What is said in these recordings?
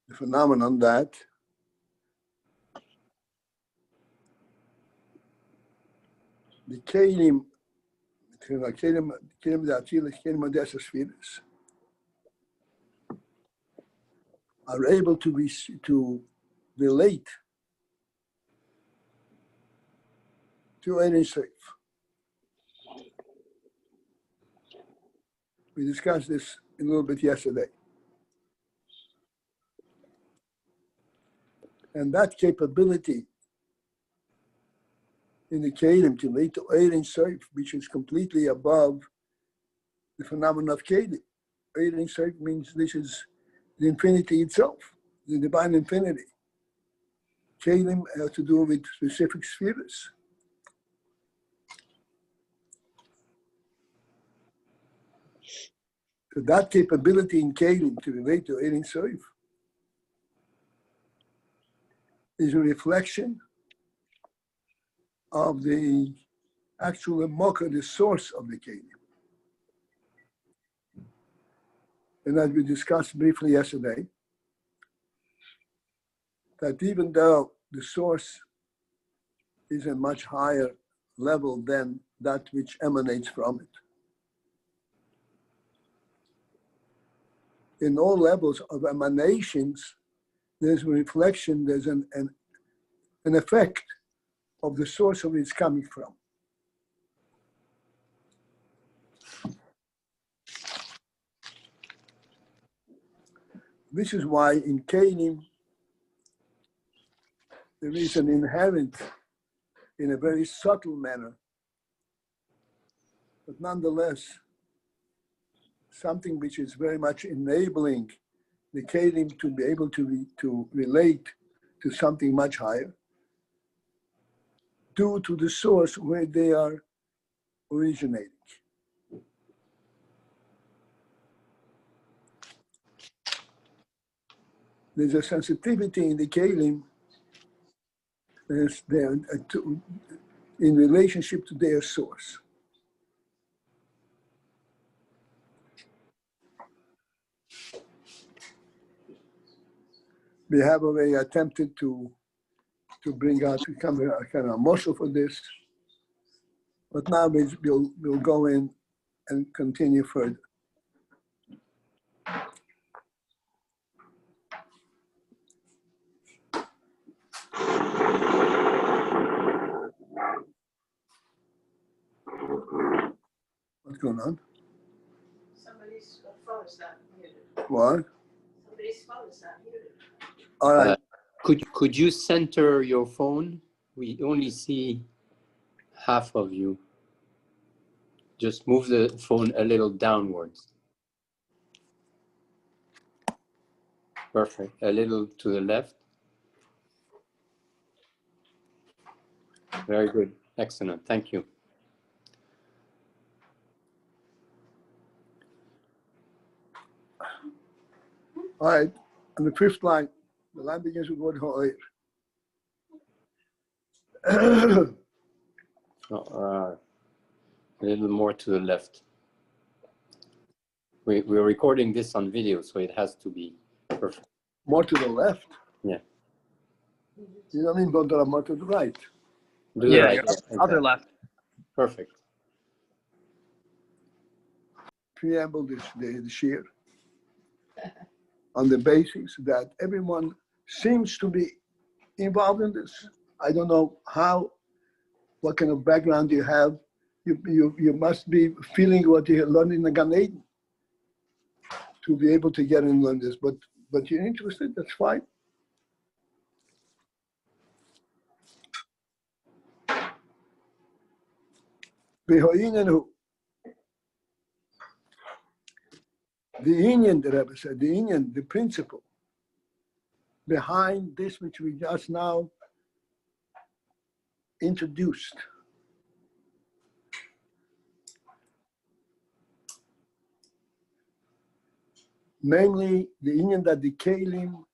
the phenomenon that the kelim are able to relate to AYIN Sof. We discussed this a little bit yesterday. And that capability in the kelim to relate to AYIN Sof, which is completely above the phenomenon of kelim. AYIN Sof means this is the infinity itself, the divine infinity. Kelim has to do with specific spheres. So that capability in kelim to relate to AYIN Sof is a reflection of the actual mocha, the source of the kelim. And as we discussed briefly yesterday, that even though the source is a much higher level than that which emanates from it, in all levels of emanations, there's a reflection, there's an effect of the source of it is coming from. This is why in kelim there is an inherent, in a very subtle manner, but nonetheless, something which is very much enabling the kelim to be able to relate to something much higher, due to the source where they are originating. There's a sensitivity in the kelim in relationship to their source. We have already attempted to bring out a kind of morsel for this, but now we'll go in and continue further. What's going on? Somebody's phone is not muted. What? Somebody's phone is not muted. All right. Could you center your phone? We only see half of you. Just move the phone a little downwards. Perfect. A little to the left. Very good. Excellent. Thank you. All right. On the fifth line, the line begins with the word ha'ir. A little more to the left. We're recording this on video, so it has to be perfect. More to the left? Yeah. You know what I mean? More to the right. Yeah, other left. Perfect. Preamble the shir on the basis that everyone seems to be involved in this. I don't know what kind of background you have. You must be feeling what you learned in the Gan Eden to be able to get and learn this. But you're interested, that's fine. The AYIN, the Rebbe said, the AYIN, the principle behind this which we just now introduced, namely the AYIN that the kelim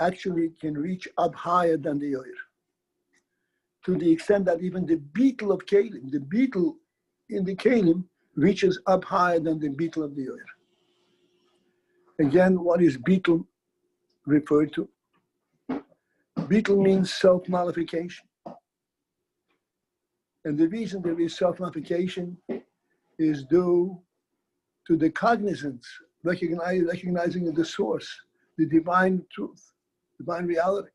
actually can reach up higher than the oir, to the extent that even the beetle of kelim, the beetle in the kelim, reaches up higher than the beetle of the oir. Again, what is beetle? referred to. Beetle means self-nullification. And the reason there is self-nullification is due to the cognizance, recognizing the source, the divine truth, divine reality.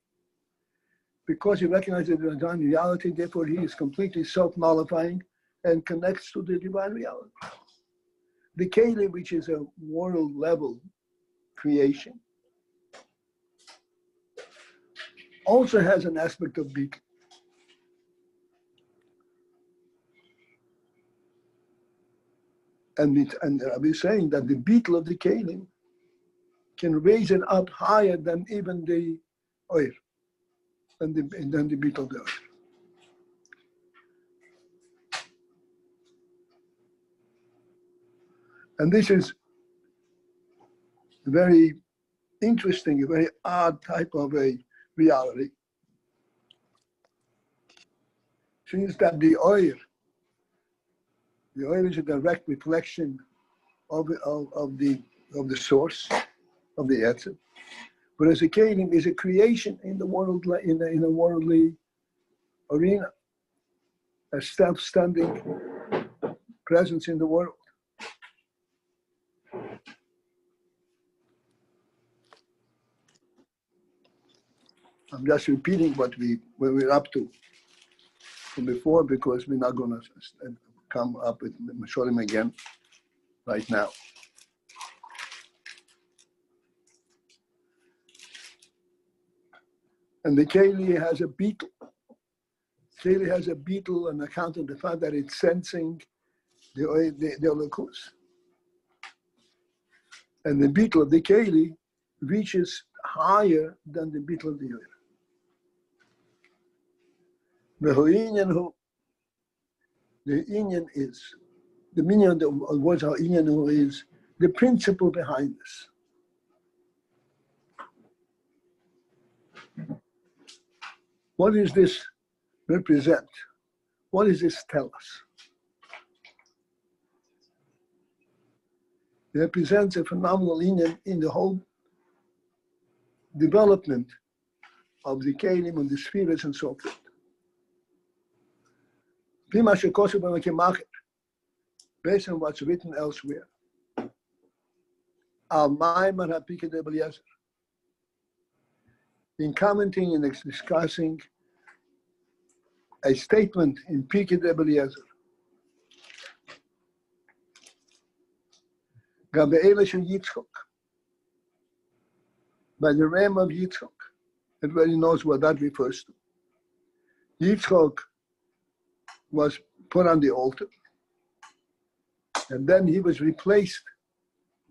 Because he recognizes the divine reality, therefore he is completely self-nullifying and connects to the divine reality. The Keli, which is a world-level creation, also has an aspect of beetle. And I'll be saying that the beetle of the Keli can raise it up higher than even the oil, than the beetle of the oil. And this is very interesting, a very odd type of a reality. Since that the oil is a direct reflection of the source, of the essence. Whereas the Kelim is a creation in the world, in a worldly arena, a self-standing presence in the world. I'm just repeating what we're up to from before, because we're not going to come up with Masholim again right now. And the Keli has a beetle. Keli has a beetle on account of the fact that it's sensing the Elokus. And the beetle of the Keli reaches higher than the beetle of the Oil. The Inyan is, the meaning of the words Inyan is the principle behind this. What does this represent? What does this tell us? It represents a phenomenal Inyan in the whole development of the Kelim and the spheres and so forth. Based on what's written elsewhere. In commenting and discussing a statement in Pirkei Eliezer, by the ram of Yitzchok. Everybody knows what that refers to. Yitzchok was put on the altar, and then he was replaced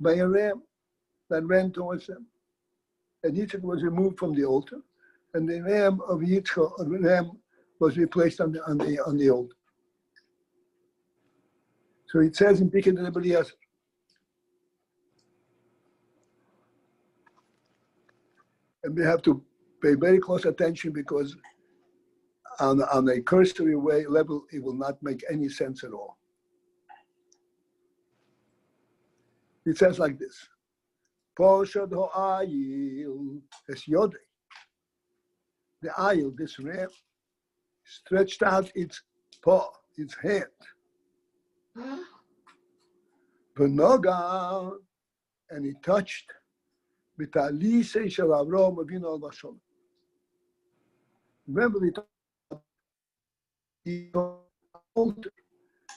by a ram that ran towards him. And Yitzchok was removed from the altar, and the ram of Yitzchok, the ram was replaced on the altar. So it says in Pirkei Eliezer, and we have to pay very close attention, because on a cursory level, it will not make any sense at all. It says like this: Poshad ho'ayil es yodei. The ayil, this ram, stretched out its paw, its hand. V'noga, and it touched b'talise shel Avraham Avinu al Vashon. Remember, we talked about the altar,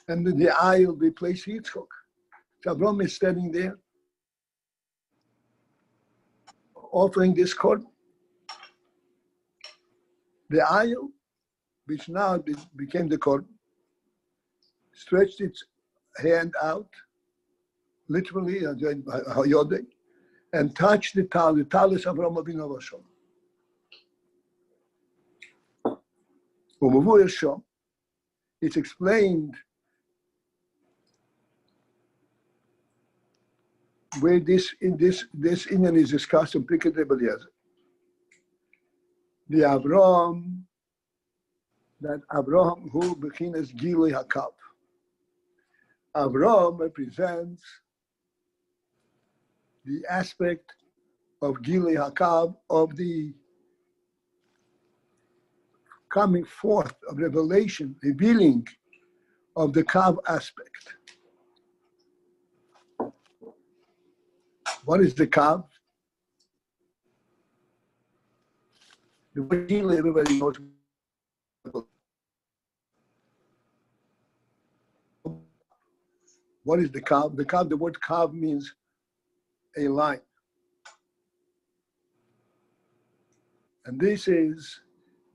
and the ayil replaced Yitzchok. So Avraham is standing there, offering this korban. The ayil, which now became the korban, stretched its hand out, literally, and touched the talus of Avraham Avinu Vashon. It's explained where this Inyan is discussed in Pirkei Eliezer. The Avraham, that Avraham who bechinas Gilui Hakav. Avraham represents the aspect of Gili Hakav, of the coming forth of revelation, revealing of the Kav aspect. What is the Kav? The word Gili, everybody knows. What is the Kav? The word Kav means a line. And this is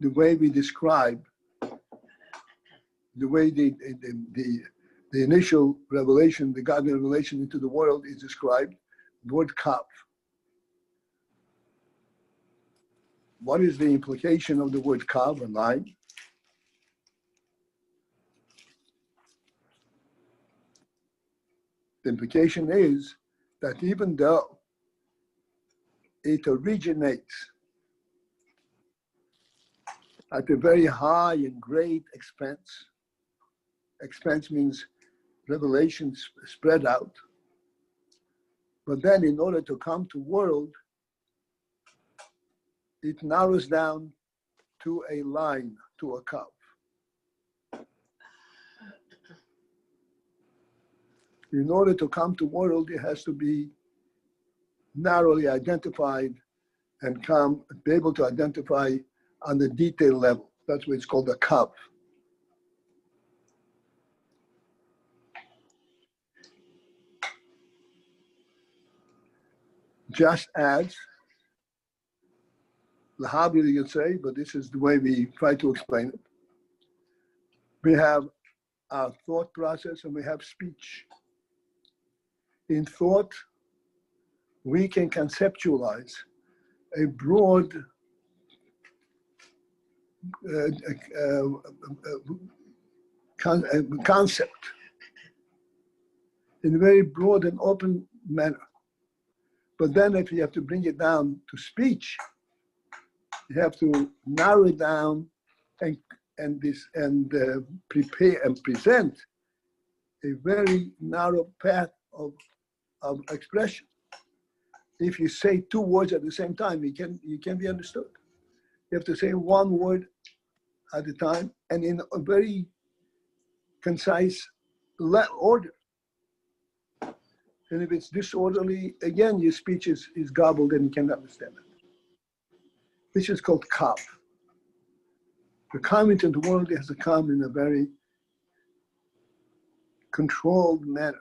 the way we describe, the way the initial revelation, the God revelation into the world is described, the word Kav. What is the implication of the word Kav, a line? The implication is that even though it originates at a very high and great expense, expense means revelations spread out, but then in order to come to world, it narrows down to a line, to a Kav. In order to come to world, it has to be narrowly identified and be able to identify on the detail level. That's what it's called a Kav. Just as, Lahabri you could say, but this is the way we try to explain it. We have our thought process and we have speech. In thought, we can conceptualize a broad concept in a very broad and open manner. But then if you have to bring it down to speech, you have to narrow it down and prepare and present a very narrow path of expression. If you say two words at the same time, you can be understood. You have to say one word at a time and in a very concise order. And if it's disorderly, again, your speech is garbled and you can't understand it. This is called Kav. The coming into the world has to come in a very controlled manner.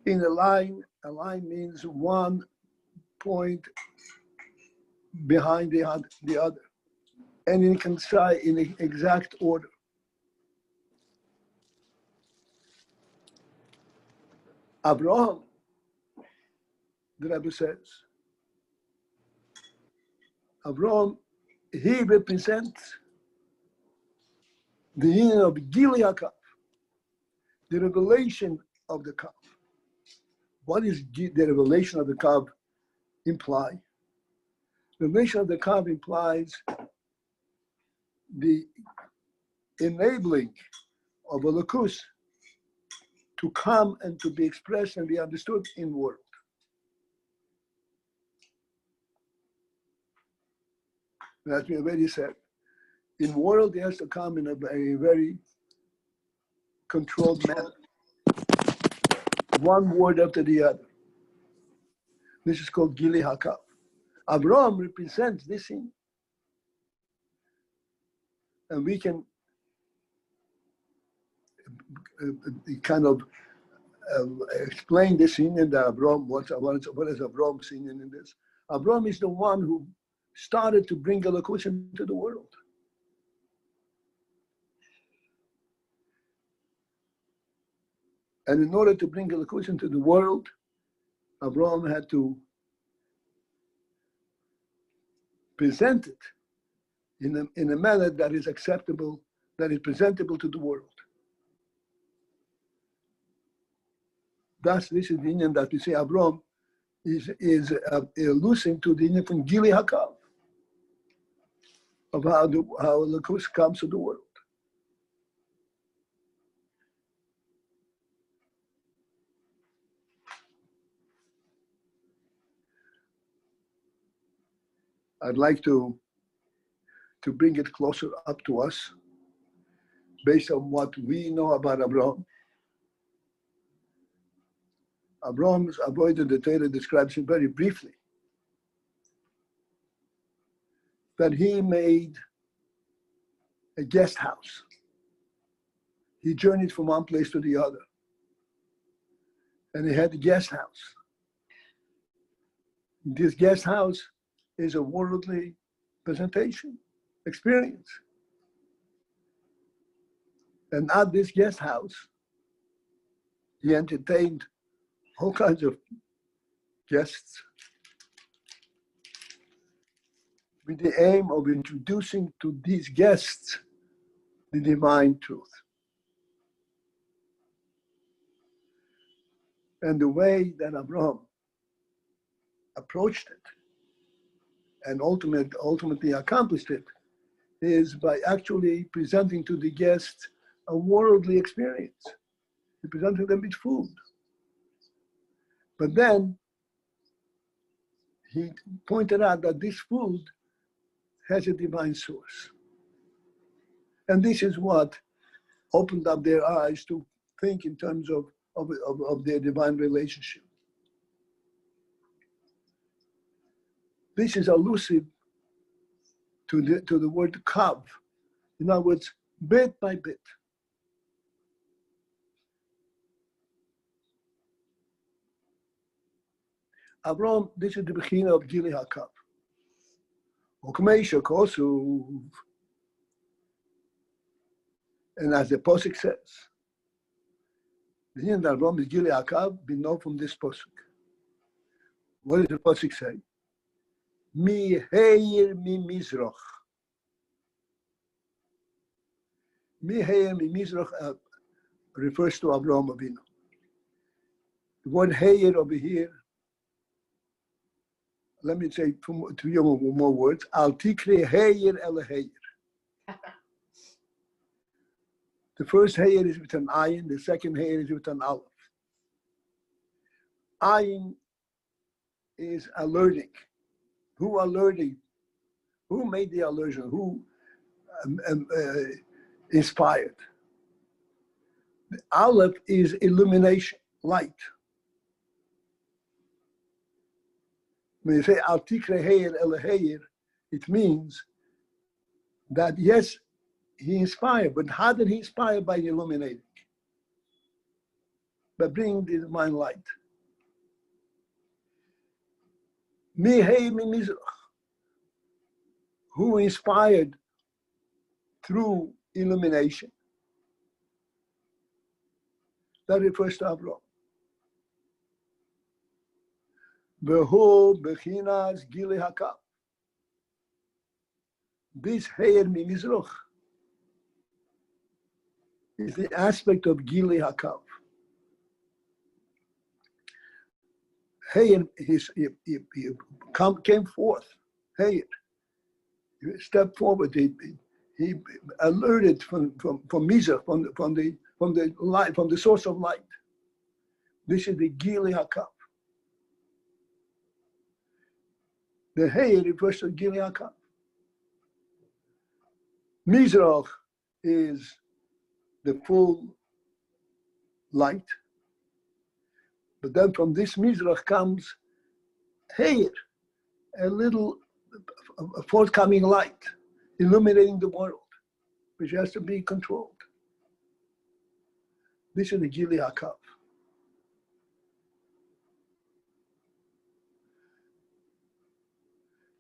In a line means one point behind the other, and in an exact order. Abraham, the Rebbe says, Abraham, he represents the union of Gili HaKav, the revelation of the Kav. What does the revelation of the Kav imply? The revelation of the Kav implies the enabling of a Lakus to come and to be expressed and be understood in world. As we already said, in world it has to come in a very controlled manner, one word after the other. This is called Gili HaKav. Avraham represents this thing, and we can kind of explain this scene in the Avraham. What is Avraham seen in this? Avraham is the one who started to bring Elokus into the world. And in order to bring Elokus into the world, Avraham had to present it in a manner that is acceptable, that is presentable to the world. Thus, this is the union that we say Avraham is alluring to the union from Gili HaKav, of how Elokus comes to the world. I'd like to bring it closer up to us based on what we know about Abraham. Abraham's avoided the Torah describes him very briefly. That he made a guest house. He journeyed from one place to the other. And he had a guest house. This guest house is a worldly presentation, experience. And at this guest house, he entertained all kinds of guests with the aim of introducing to these guests the divine truth. And the way that Abraham approached it and ultimately accomplished it is by actually presenting to the guests a worldly experience. He presented them with food. But then he pointed out that this food has a divine source. And this is what opened up their eyes to think in terms of their divine relationship. This is elusive to the word kav. In other words, bit by bit. Abraham, this is the beginning of Gili HaKav. Ukmeisha Kosuv. And as the Pasuk says, the name that Abraham is Gili HaKav, we know from this Pasuk. What does the Pasuk say? Mi heir mi mizrach. Mi heir mi mizrach refers to Abraham Avinu. The word heir over here, let me say to you more words. Al tikre heir el heir. The first heir is with an AYIN, the second heir is with an aleph. AYIN is alerting. Who alerting? Who made the allusion? Who inspired? The aleph is illumination, light. When you say al tikre heir el heir, it means that yes, he inspired, but how did he inspire? By illuminating, by bringing the divine light. Mi hei mi mizrach, who inspired through illumination. That refers to Abraham. Behu bechinas gili hakav. This heir mi mizrach is the aspect of gili hakav. Heir he came forth. Heir, he stepped forward. He alerted from Mizrach, from the light, from the source of light. This is the gili hakav. The Heir refers to Gili HaKav. Mizrach is the full light. But then from this Mizrach comes Heir, a forthcoming light, illuminating the world, which has to be controlled. This is the Gili HaKav.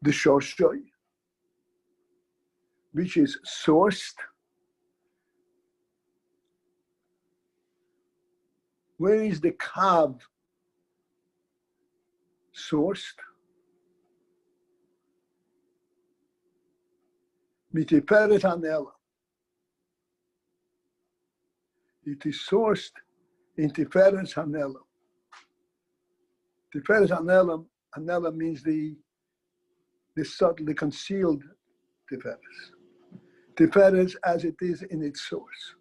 The Shorshoy, which is sourced. Where is the Kav sourced? Mitiperet Hanela. It is sourced in Tiferet Hanela. Tiferet Hanela, Hanela means the subtly concealed Tiferes. Tiferes as it is in its source.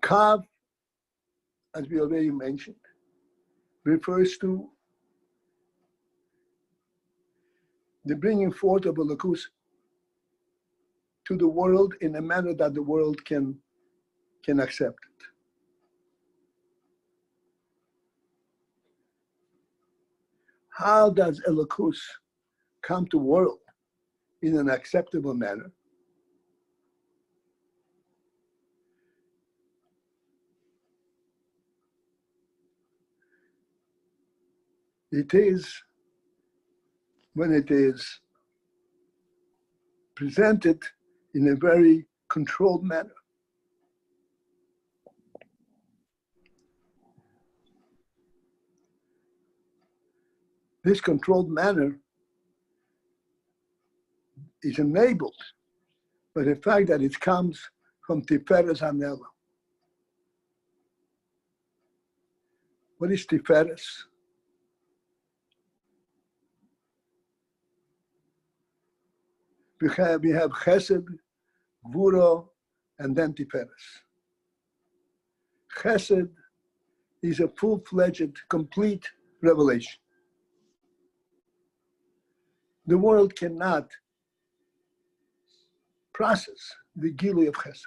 Kav, as we already mentioned, refers to the bringing forth of Elokus to the world in a manner that the world can accept it. How does Elokus come to world in an acceptable manner? It is when it is presented in a very controlled manner. This controlled manner is enabled by the fact that it comes from Tiferes Hanela. What is Tiferes? We have Chesed, Gvura, and then Tiferes. Chesed is a full-fledged, complete revelation. The world cannot process the Gilui of Chesed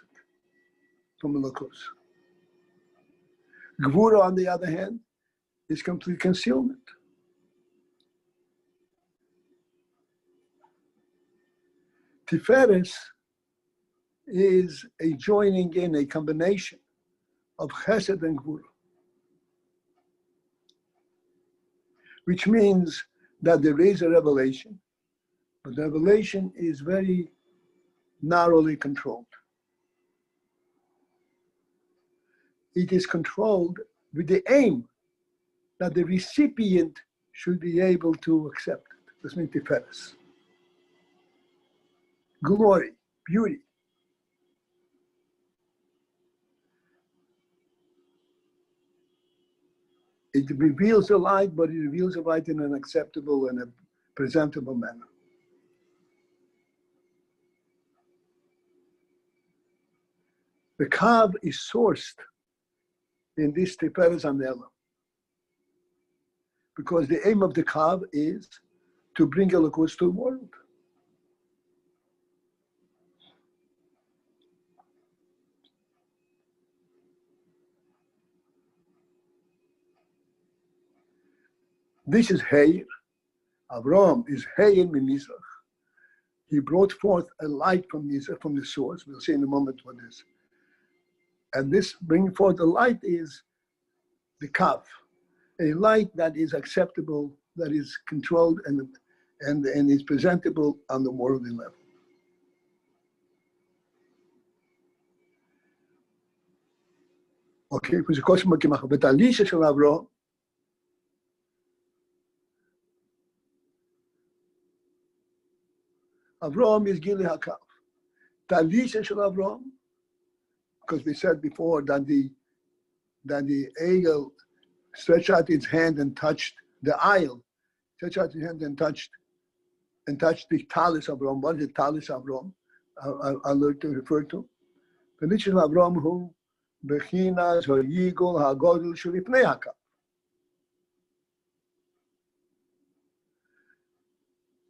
from Elokus. Gvura, on the other hand, is complete concealment. Tiferes is a joining in, a combination of Chesed and Gvura, which means that there is a revelation, but the revelation is very narrowly controlled. It is controlled with the aim that the recipient should be able to accept it. This means Tiferes. Glory, beauty. It reveals the light, but it reveals the light in an acceptable and a presentable manner. The Kav is sourced in this Tiferes Hanela, because the aim of the Kav is to bring Elokus to the world. This is Heir. Avraham is Heir Mimizrach. He brought forth a light from the source. We'll see in a moment what is. And this bringing forth the light is the Kav, a light that is acceptable, that is controlled and is presentable on the worldly level. Okay, בתהליך של אברהם, Avraham is Gili HaKav. Talisha של Avraham, because we said before that the eagle stretched out its hand and touched the isle, stretched out his hand and touched the talis of Avraham. What is the talis of Avraham? I learned to refer to. Talisha של Avraham who bechinas ha'yigol ha'godol shelifnei HaKav.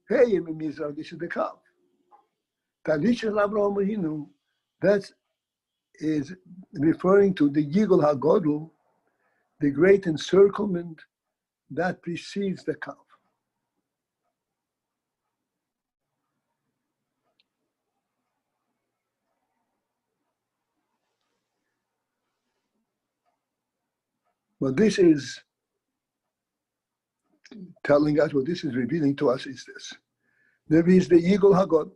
Hey, Mimizrach, this is the Kav. Talisha Avraham Avinu, that is referring to the Yigol HaGodol, the great encirclement that precedes the Kav. What this is telling us, what this is revealing to us is this. There is the Yigol HaGodol,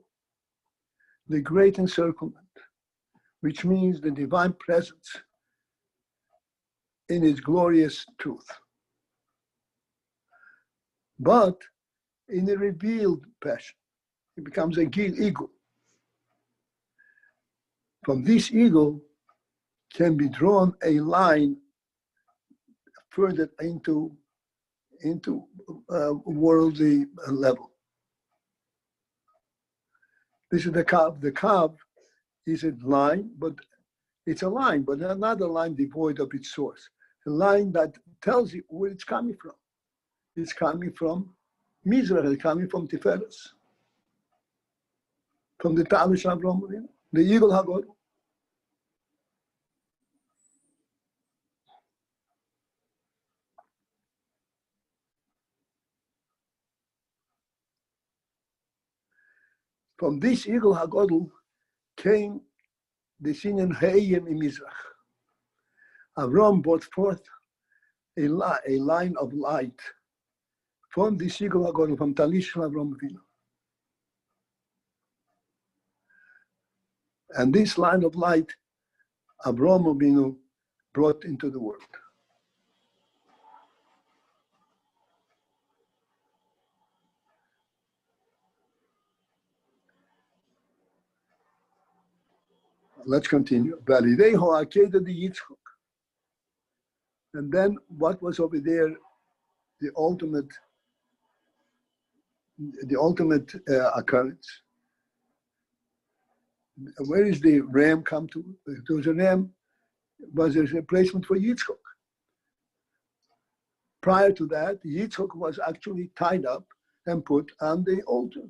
the great encirclement, which means the divine presence in its glorious truth. But in a revealed passion, it becomes a eagle. From this eagle can be drawn a line further into worldly level. This is the Kav. The Kav is a line, but It's a line, but not a line devoid of its source. A line that tells you where it's coming from. It's coming from Mizrach, it's coming from Tiferes, from the Talish Avram Avinu, the Eagle Hagod. From this Eagle Hagodl came the Sinyan Hayim in Mizrach. Avram brought forth a line of light from this Eagle Hagodl, from Talish Avram Avinu. And this line of light, Avram Avinu brought into the world. Let's continue. And then what was over there, the ultimate occurrence? Where is the ram come to? There was a ram, was a replacement for Yitzchok. Prior to that, Yitzchok was actually tied up and put on the altar.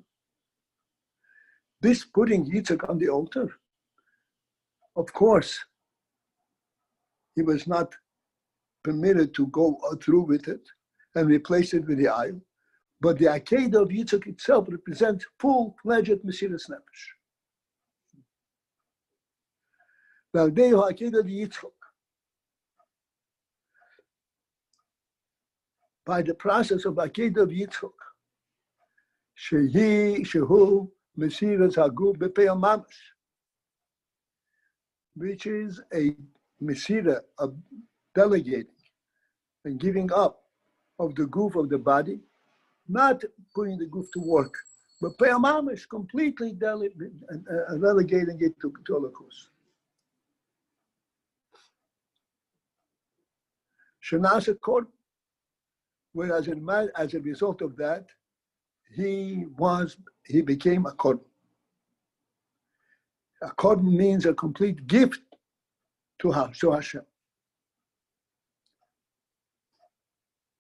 This putting Yitzchok on the altar, of course, he was not permitted to go through with it and replace it with the idol. But the Akedah of Yitzchak itself represents full-fledged Mesiras Nefesh. V'aldehu Akedah of Yitzchak. By the process of Akedah of Yitzchak, Shehu Mesiras Haguf B'Pei Mamash, which is a Mesira of delegating and giving up of the goof of the body, not putting the goof to work, but Peyamamish completely relegating it to Holocaust. Shanasa Korban, whereas as a result of that, he became a Korban. A Korban means a complete gift to Hashem.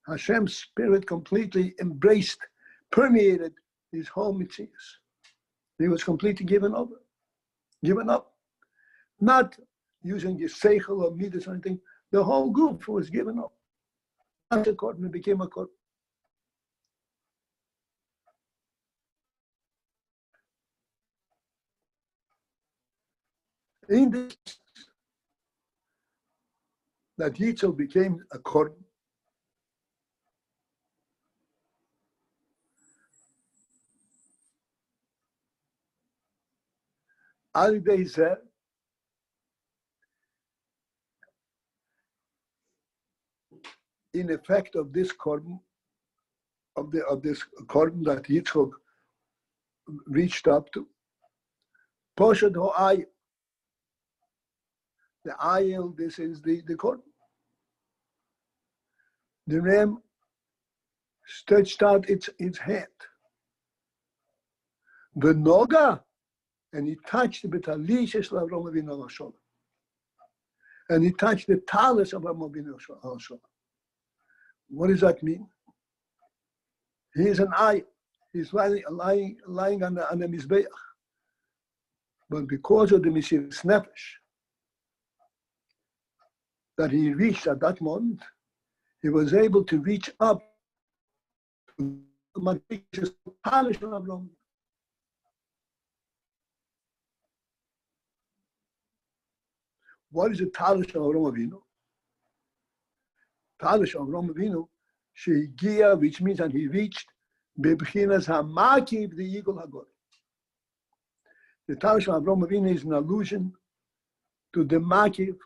Hashem's spirit completely embraced, permeated his whole mitzvahs. He was completely given up. Not using his seichel or midas or anything. The whole group was given up. After Korban, became a Korban. In this, that Yitzhak became a Korban, Al Deizer, in effect of this Korban, of this Korban that Yitzchak reached up to, Poshad Ho'ayil. The ayil, this is the Korban. The ram stretched out its hand. The Noga, and he touched the Betalish Avram Avinu Shalom. And he touched the talus of Avram Avinu Shalom. What does that mean? He is an ayil. He's lying on the Mizbeach. But because of the Mesiras Nefesh that he reached at that moment, he was able to reach up to the talus of Avram. What is the talus of Avram Avinu? Talus of Avram Avinu, Shehigia, which means that he reached Bebchinas Hamakiv, the Eagle Hagod. The talus of Avram Avinu is an allusion to the Makiv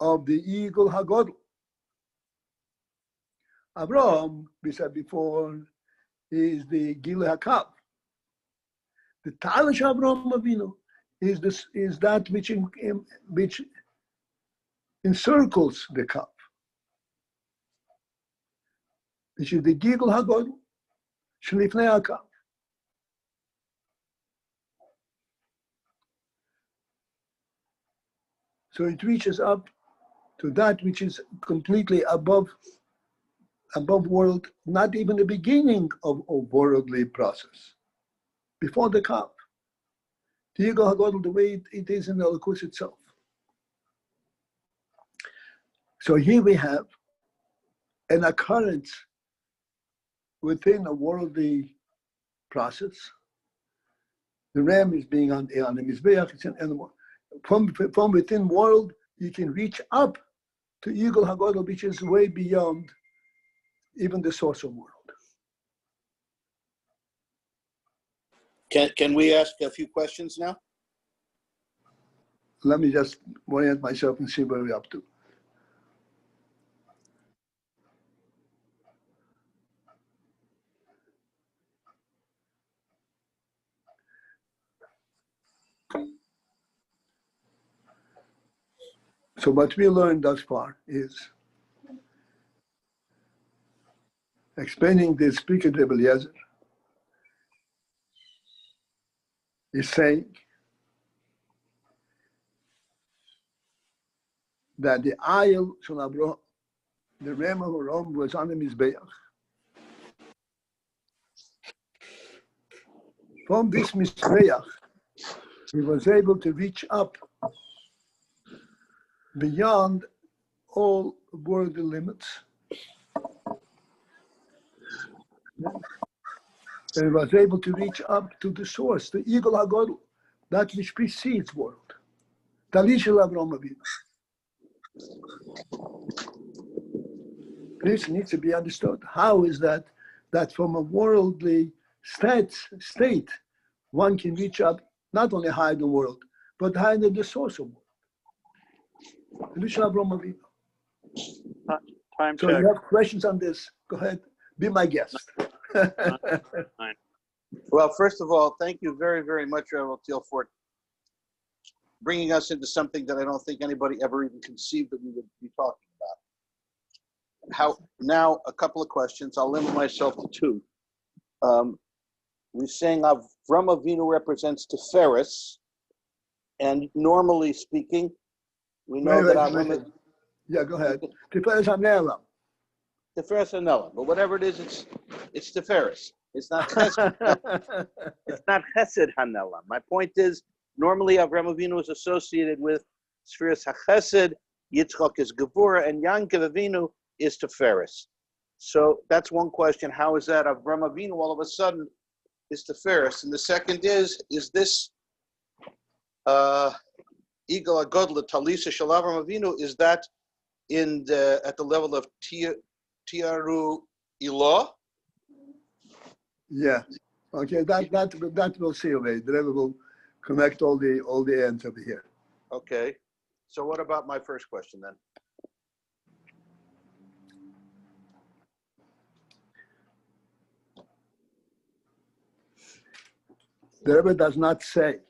of the Eagle Hagod. Avram, we said before, is the Gile HaKav. The talus of Avram Avinu is that which encircles the Kav, which is the Gigel Hagod, Shlifnei HaKav. So it reaches up to that which is completely above world, not even the beginning of worldly process. Before the Kav. The Yigal HaGodel, the way it is in the Elokus itself. So here we have an occurrence within a worldly process. The ram is being on the Mizbeach, it's an animal. From within world, you can reach up to Yigal HaGodel, which is way beyond even the source of world. Can we ask a few questions now? Let me just orient myself and see where we're up to. So what we learned thus far is explaining the speaker Rebbe Eliezer is saying that the Ayil Shel Avraham, the Ram of Avraham, was on the Mizbeach. From this Mizbeach, he was able to reach up beyond all worldly limits. And he was able to reach up to the source, the Yigal HaGodel, that which precedes world. Talit Shel Avraham Avinu. This needs to be understood. How is that from a worldly state, one can reach up not only higher the world, but higher than the source of world. Talit Shel Avraham Avinu. Time So check. you have questions on this? Go ahead. Be my guest. Well, first of all, thank you very, very much, Rebbe Paltiel, for bringing us into something that I don't think anybody ever even conceived that we would be talking about. Now, a couple of questions. I'll limit myself to two. We're saying Avram Avinu represents Tiferes, and normally speaking, we know that Avram. Yeah, go ahead. Tiferes HaNe'elam. Tiferes Hanelam, but whatever it is, it's Tiferes. It's not Chesed. It's not Chesed Hanelam. My point is, normally Avram Avinu is associated with Sfiras HaChesed, Yitzchak is Gevurah, and Yankov Avinu is Tiferes. So that's one question. How is that Avram Avinu all of a sudden is Tiferes? And the second is this Yigal HaGodel, Talisa Shel Avram Avinu, is that at the level of Tiaru Ilah? Yeah. Okay, that we'll see away. The Rebbe will connect all the ends over here. Okay. So what about my first question then? The Rebbe does not say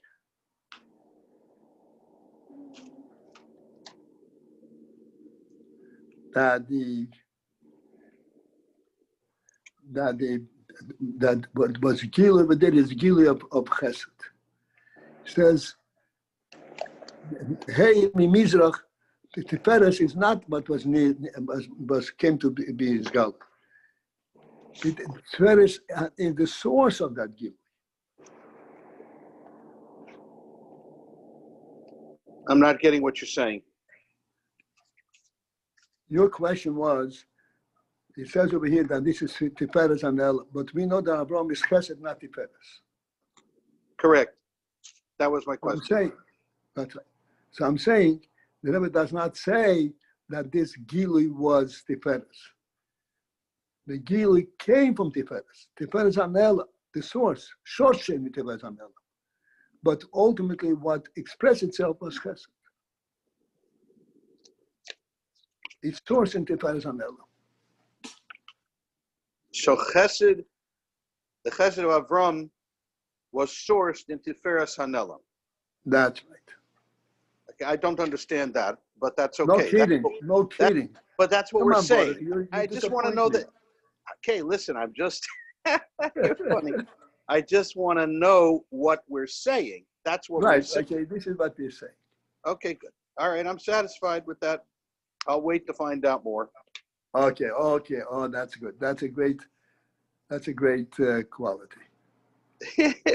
that what was Gili over there is Gili of Chesed. It says, hey, Mizrach, the Tiferes is not what came to be his gal. Tiferes is the source of that Gili. I'm not getting what you're saying. Your question was, it says over here that this is Tiferes and El, but we know that Abraham is Chesed, not Tiferes. Correct. That was my question. I'm saying, that's right. So I'm saying, the Rebbe does not say that this Gili was Tiferes. The Gili came from Tiferes. Tiferes and El, the source, short chain with Tiferes and El. But ultimately, what expressed itself was Chesed. Its source in Tiferes and El. So Chesed, the Chesed of Avram was sourced in Tiferes Hanelam. That's right. Okay, I don't understand that, but that's okay. No kidding. No kidding. But that's what Come we're on, saying. brother. I just want to know that. Okay, listen, I'm just. You're funny. I just want to know what we're saying. That's what we're Right. saying. Okay. This is what we're saying. Okay, good. All right, I'm satisfied with that. I'll wait to find out more. Okay. Oh, that's good. That's a great quality.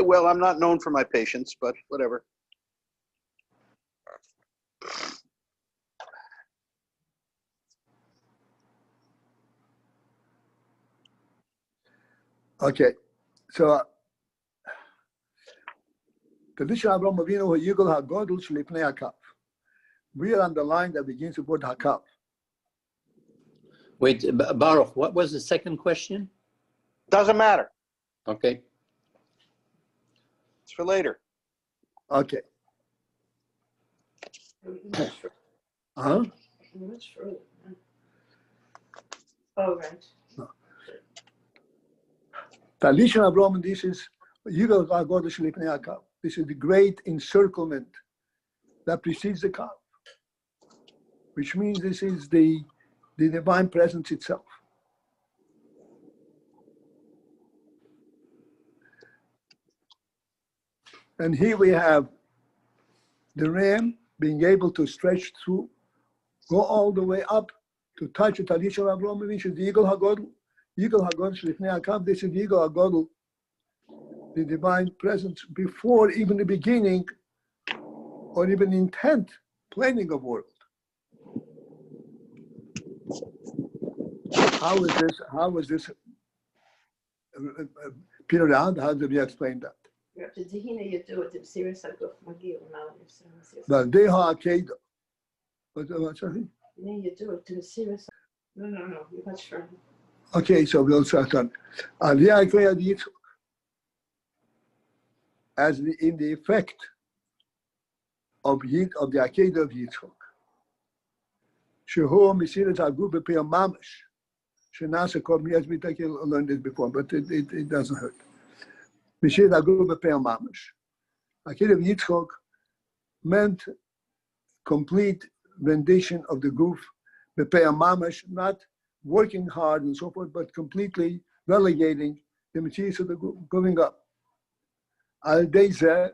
Well, I'm not known for my patience, but whatever. Okay, so tradition Avraham Avinu Yigol HaGodol Shlipnei HaKav. We are on the line that begins with word HaKav. Wait, Baruch, what was the second question? Doesn't matter. Okay. It's for later. Okay. Much further. Uh-huh. Much further. Oh, right. Tradition Avraham, this is Yigol HaGodol Shlipnei HaKav. This is the great encirclement that precedes the Kav, which means this is the divine presence itself. And here we have the ram being able to stretch through, go all the way up to touch the Tradition Avraham, which is the Yigol HaGodol. Yigol HaGodol Shlipnei HaKav, this is the Yigol HaGodol, the divine presence before even the beginning or even intent, planning of world. How is this period out? How do we explain that? The Dihina you do it, the serious I go from Magil now. Well, they are Akeda. What's that? Then you do it to the serious. No, you're much further. Okay, so we'll start on. Aliyah Akeda Yitzchak, as in the effect of the Akeda of Yitzchak. Shehu Mesiras Agub B'Pei Mamash. Shenasa Kol, yes, we learned this before, but it doesn't hurt. Mesiras Agub B'Pei Mamash. Akeda of Yitzchak meant complete rendition of the goof, B'Pei Mamash, not working hard and so forth, but completely relegating the materials of the goof, going up. Al Deizer,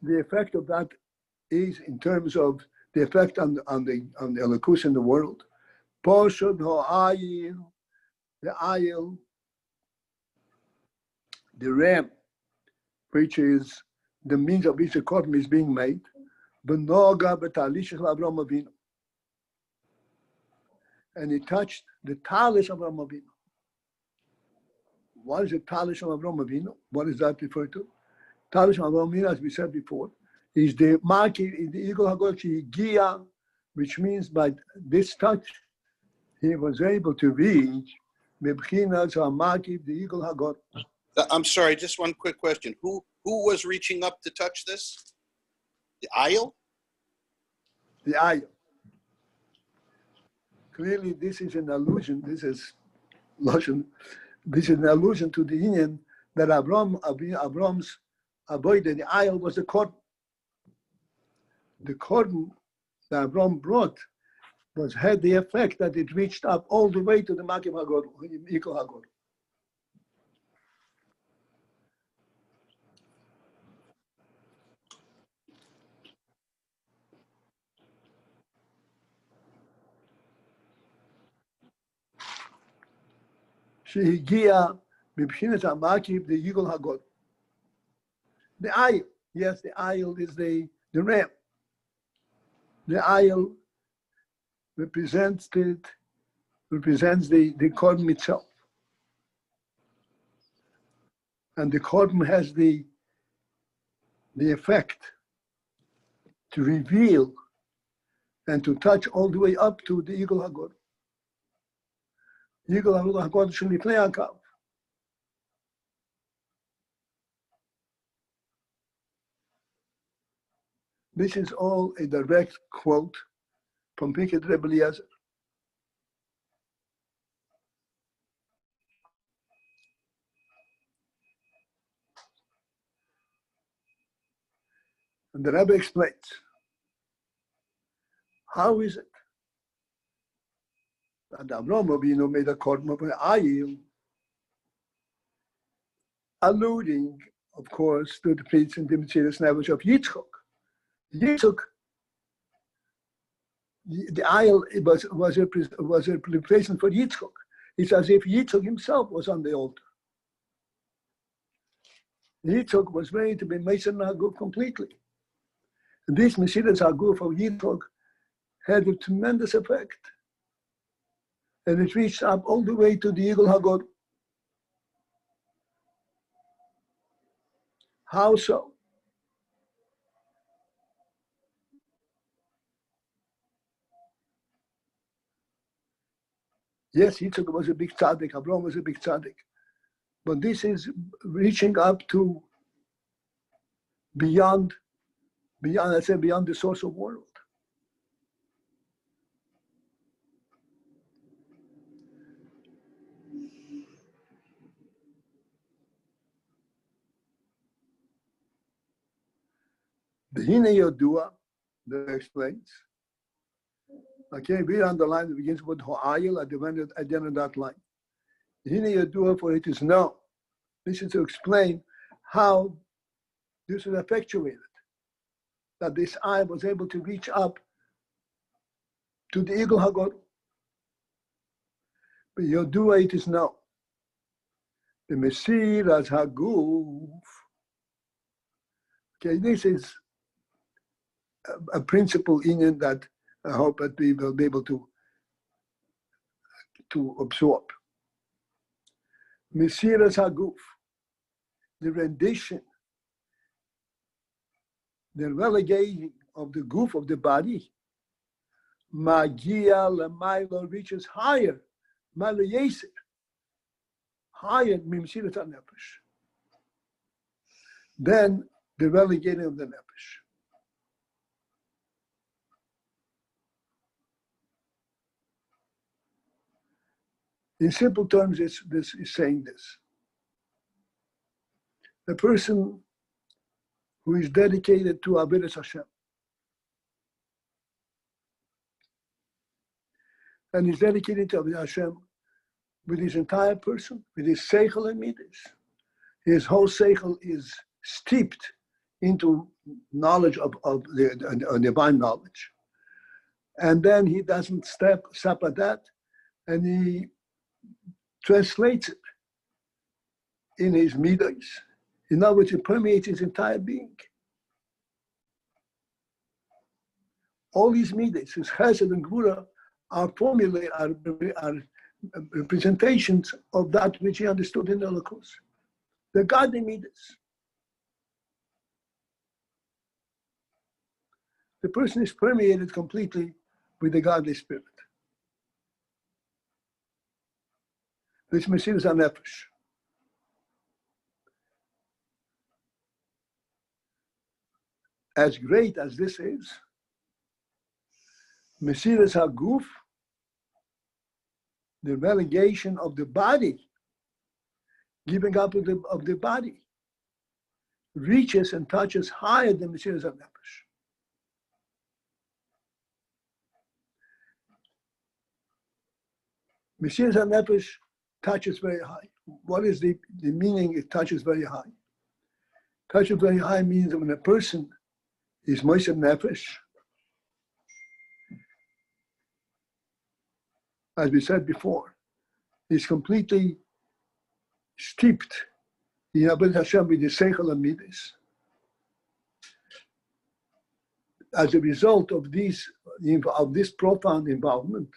the effect of that is in terms of the effect on the Elokus in the world. Poshod ha'ayil, the ayil, the ram, which is the means of which the korban is being made. B'noga b'talish of Avraham Avinu, and it touched the talis of Avraham Avinu. What is the talis of Avraham Avinu? What is that referred to? Talis of Avraham Avinu, as we said before, is the marking in the Yigol HaGodol Gia, which means by this touch, he was able to reach Mebchinas HaMakiv, the Yigol HaGodol. I'm sorry, just one quick question. Who was reaching up to touch this? The aisle? The ayah. Clearly, this is an allusion. This is an allusion to the union that Avram's avoided. The ayah was the korban. The korban that Avram brought had the effect that it reached up all the way to the Makiv HaGodol, Yigol HaGodol. Shehigia Mibchinas HaMakiv, the Yigol HaGodol. The ayil, yes, the ayil is the ram. The ayil represents the korban itself. And the korban has the effect to reveal and to touch all the way up to the Yigol HaGodol. Yigol HaGodol Shlipnei HaKav. This is all a direct quote from Piket Rebbe Eliezer. And the Rebbe explains, how is it that Avraham Avinu made a korban of an ayil, alluding, of course, to the preaching the Messiah's knowledge of Yitzchak. Yitzchak the ayil was a replacement for Yitzchak. It's as if Yitzchak himself was on the altar. Yitzchak was ready to be Mason Haguf completely. And this Mesilas Haguf of Yitzchak had a tremendous effect. And it reached up all the way to the Eagle Hagor. How so? Yes, Yitzchak was a big tzaddik, Abraham was a big tzaddik. But this is reaching up to beyond the source of world. The Hine Yodua, that explains. Okay, we on the line that begins with Ho'ayil at the end of that line. The Hine Yodua, for it is known. This is to explain how this was effectuated. That this eye was able to reach up to the Eagle Hagor. But Yodua, it is known. The Mesilas Haguf. Okay, this is a principle in that I hope that we will be able to absorb. Mesilas Haguf, the rendition, the relegating of the goof of the body, Magia Lamailo reaches higher, Malo Yeser, higher Mesilas HaNefesh, than the relegating of the Nefesh. In simple terms, this is saying this. A person who is dedicated to Avodas Hashem and is dedicated to Avodas Hashem with his entire person, with his seichel and midas. His whole seichel is steeped into knowledge of the divine knowledge. And then he doesn't stop at that, and he translates it in his midas. In other words, it permeates his entire being. All these midas, his chesed and gvura, are formulae, are representations of that which he understood in the Holocaust. The godly midas. The person is permeated completely with the godly spirit. This Mesilas HaNefesh. As great as this is, Mesilas Haguf, the relegation of the body, giving up of the body, reaches and touches higher than Mesilas HaNefesh. Mesilas HaNefesh touches very high. What is the meaning? It touches very high. Touches very high means that when a person is Moshe Nefesh, as we said before, is completely steeped in Avodas Hashem with the seichel and midas. As a result of this profound involvement,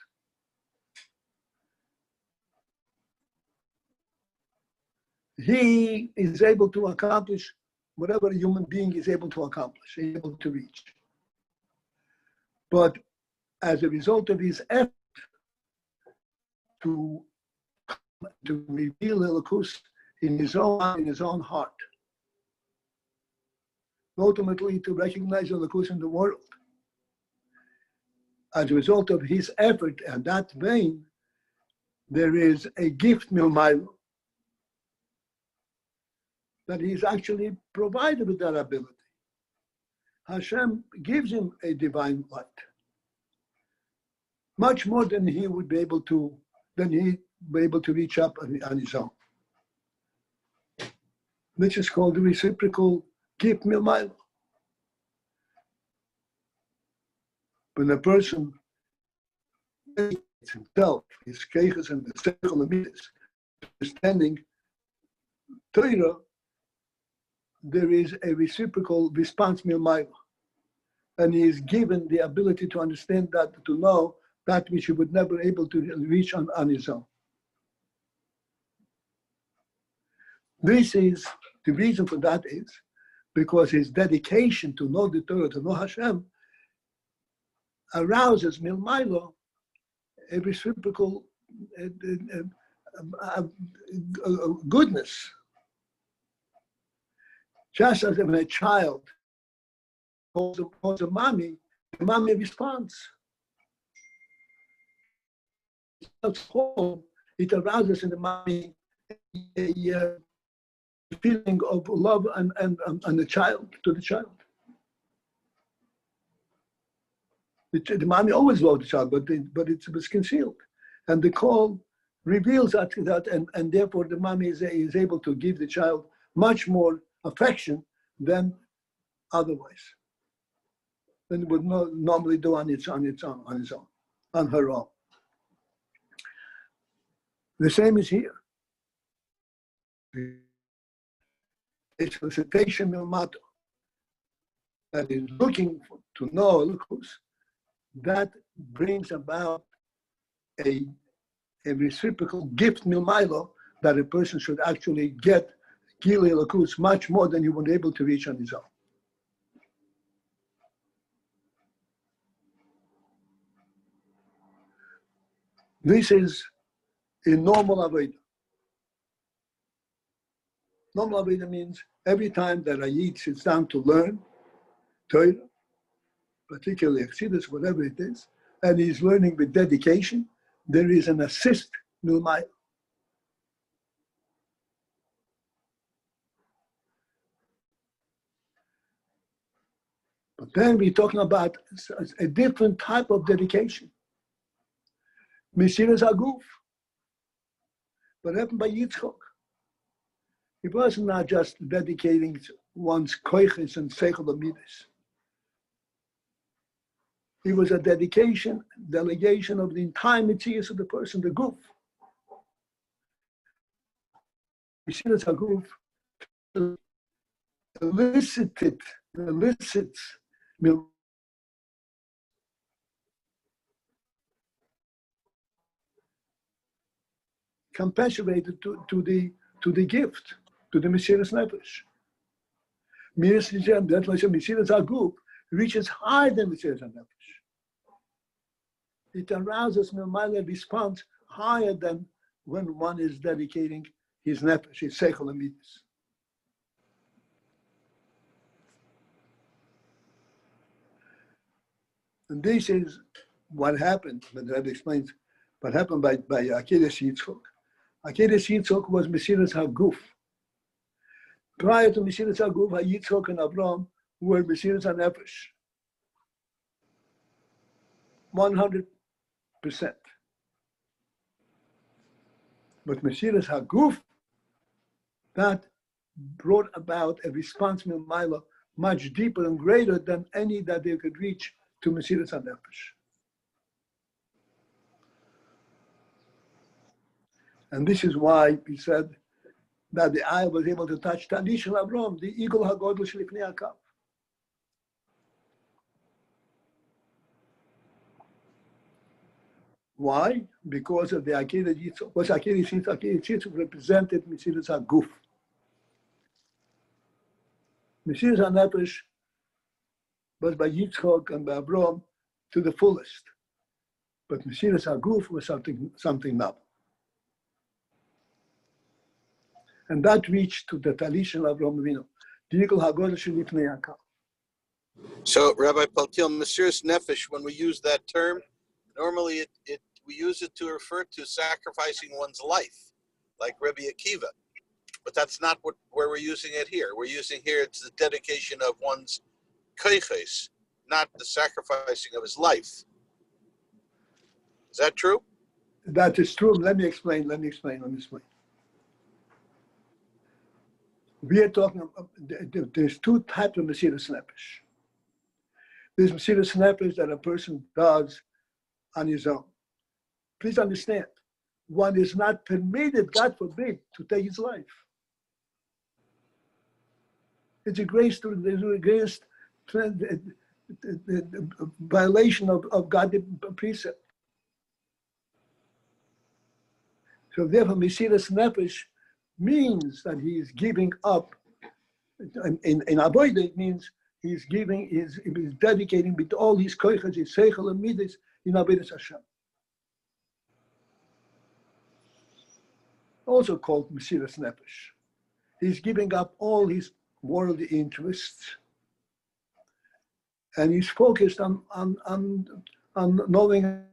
he is able to accomplish whatever a human being is able to accomplish, able to reach. But as a result of his effort to reveal Elokus in his own heart, ultimately to recognize Elokus in the world, as a result of his effort in that vein, there is a gift milmaylo, that he's actually provided with that ability. Hashem gives him a divine light, much more than he would be able to, reach up on his own. Which is called the reciprocal gift milmaylo. When a person dedicates himself, his keiches and the seichel amidas, understanding Torah, there is a reciprocal response milmayla, and he is given the ability to understand that, to know that which he would never able to reach on his own. This is the reason for that is because his dedication to know the Torah, to know Hashem, arouses milmayla a reciprocal goodness. Just as when a child calls a mommy, the mommy responds. It arouses in the mommy a feeling of love and the child, to the child. The mommy always loved the child, but it was concealed. And the call reveals that and therefore the mommy is able to give the child much more affection than otherwise, than it would normally do on her own. The same is here. A solicitation milmato that is looking to know Elokus, that brings about a reciprocal gift milmailo that a person should actually get Gili Elokus much more than he would be able to reach on his own. This is a normal Avodah. Normal Avodah means every time that a Yid sits down to learn Torah, particularly Exodus, whatever it is, and he's learning with dedication, there is an assist milmayla. But then we're talking about a different type of dedication. Mesiras Haguf. What happened by Yitzchok? He wasn't not just dedicating one's koiches and seichel amidas. It was a delegation of the entire metzius of the person, the guf. Mesiras Haguf elicits compassionated to the gift, to the Mesiras Nefesh. That's why Mesiras Haguf reaches higher than Mesiras Nefesh. It arouses milmayla response higher than when one is dedicating his nefesh, his seichel amidas. And this is what happened, but that explains what happened by Akeres Yitzchok. Akeres Yitzchok was Mesiras Haguf. Prior to Mesiras Haguf, Yitzchok and Avraham were Mesiras Nefesh. 100%. But Mesiras Haguf, that brought about a response milmayla much deeper and greater than any that they could reach to Mesiras Nefesh. And this is why we said that the eye was able to touch Tanish and Avram, the eagle hagodl shlifnei hakav. Why? Because of the Akeres Yitzchok. What's Akeres Yitzchok? Akeres Yitzchok represented Mesiras Haguf. Mesiras Nefesh was by Yitzchok and by Avram to the fullest. But Mesiras Haguf was something novel. And that reached to the Talish and Avram Avinu, the eagle hagodl shlifnei hakav. So, Rabbi Paltiel, Mesiras Nefesh, when we use that term, normally we use it to refer to sacrificing one's life, like Rebbe Akiva. But that's not where we're using it here. We're using here, it's the dedication of one's koiches, not the sacrificing of his life. Is that true? That is true. Let me explain. We are talking about, there's two types of Mesiras Nefesh. There's Mesiras Nefesh that a person does on his own. Please understand, one is not permitted, God forbid, to take his life. It's a greatest violation of God's precept. So therefore, Mesiras Nefesh means that he is giving up. In Avodah, it means he's dedicating with all his koiches, his seichel and midas in Avodas Hashem. Also called Mesiras Nefesh. He's giving up all his worldly interests, and he's focused on knowing.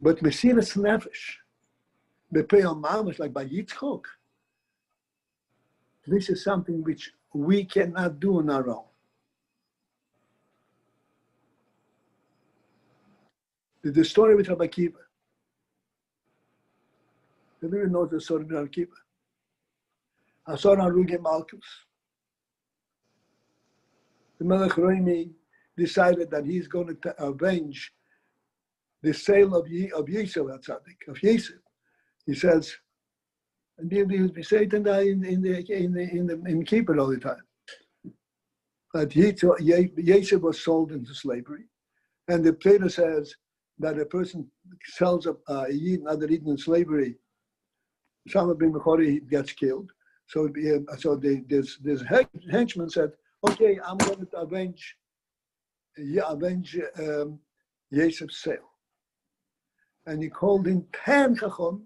But Mesiras Nefesh, Bepeyam Mamash, like by Yitzchok, this is something which we cannot do on our own. The story with Rabbi Akiva. Everyone knows the story with Rabbi Akiva. Asar Haruge Malkus. The Melech Roimi decided that he's going to avenge the sale of Yisrael Tzaddik, of Yisrael. He says, and we say it in Kippur all the time, that Yisrael was sold into slavery, and the Torah says that a person sells a Yid, another Yid in slavery, Shama bin Mechori, he gets killed. So this henchman said, okay, I'm going to avenge Yisrael's sale. And he called in 10 Chacham,